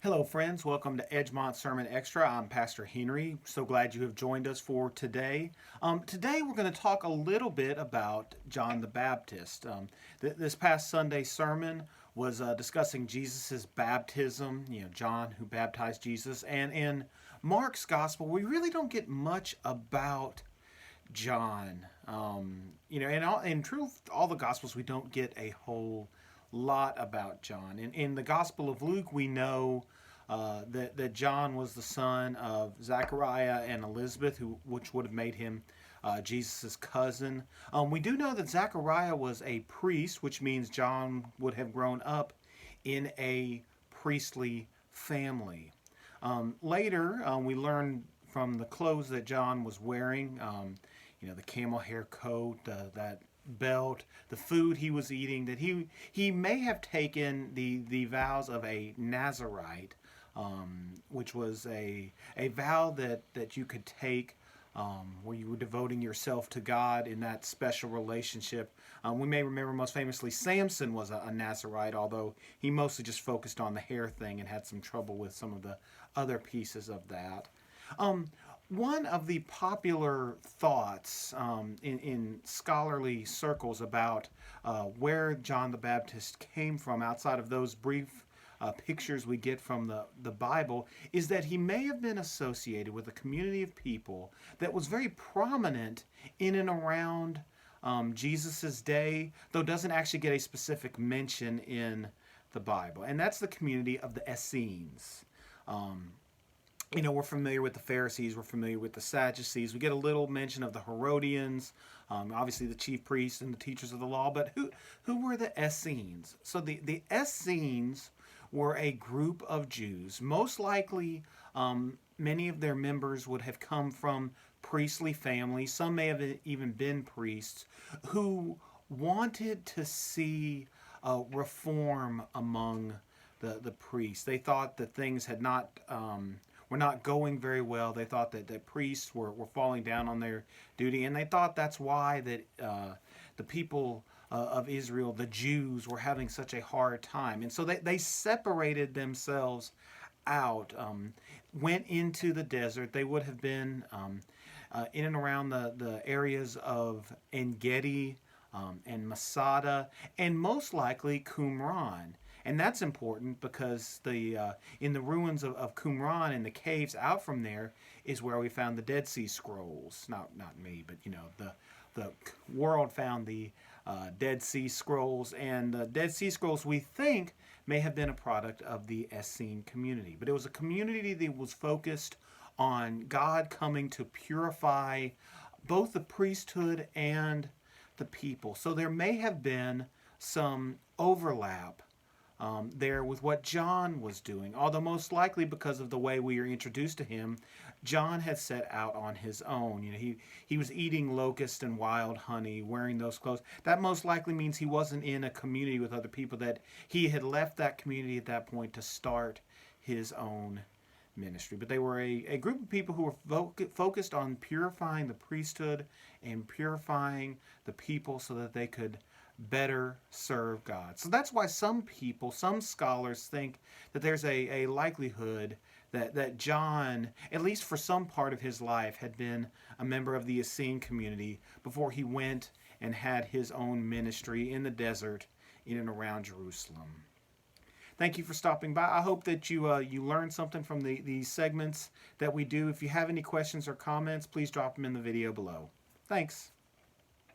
Hello friends, welcome to Edgemont Sermon Extra. I'm Pastor Henry. So glad you have joined us for today. Today we're going to talk a little bit about John the Baptist. This past Sunday sermon was discussing Jesus' baptism, John who baptized Jesus. And in Mark's gospel, we really don't get much about John. In truth, all the gospels, we don't get a whole lot about John. In the Gospel of Luke, we know that John was the son of Zachariah and Elizabeth, which would have made him Jesus' cousin. We do know that Zachariah was a priest, which means John would have grown up in a priestly family. Later, we learn from the clothes that John was wearing, the camel hair coat, that belt, the food he was eating, that he may have taken the vows of a Nazarite, which was a vow that you could take where you were devoting yourself to God in that special relationship. We may remember most famously Samson was a Nazarite, although he mostly just focused on the hair thing and had some trouble with some of the other pieces of that. One of the popular thoughts in scholarly circles about where John the Baptist came from, outside of those brief pictures we get from the Bible, is that he may have been associated with a community of people that was very prominent in and around Jesus' day, though doesn't actually get a specific mention in the Bible. And that's the community of the Essenes. We're familiar with the Pharisees, we're familiar with the Sadducees. We get a little mention of the Herodians, obviously the chief priests and the teachers of the law, but who were the Essenes? So the Essenes were a group of Jews. Most likely, many of their members would have come from priestly families. Some may have even been priests who wanted to see reform among the priests. They thought that things had not were not going very well. They thought that priests were falling down on their duty, and they thought that's why that the people of Israel, the Jews, were having such a hard time. And so they separated themselves out, went into the desert. They would have been in and around the areas of En-Gedi and Masada, and most likely Qumran. And that's important because in the ruins of Qumran, in the caves out from there, is where we found the Dead Sea Scrolls. Not me, but the world found the Dead Sea Scrolls, and the Dead Sea Scrolls, we think, may have been a product of the Essene community. But it was a community that was focused on God coming to purify both the priesthood and the people. So there may have been some overlap there with what John was doing, although most likely because of the way we are introduced to him, John had set out on his own. He was eating locust and wild honey, wearing those clothes. That most likely means he wasn't in a community with other people, that he had left that community at that point to start his own ministry. But they were a group of people who were focused on purifying the priesthood and purifying the people so that they could better serve God. So that's why some scholars think that there's a likelihood that John, at least for some part of his life, had been a member of the Essene community before he went and had his own ministry in the desert in and around Jerusalem. Thank you for stopping by. I hope that you learned something from these segments that we do. If you have any questions or comments, please drop them in the video below. Thanks.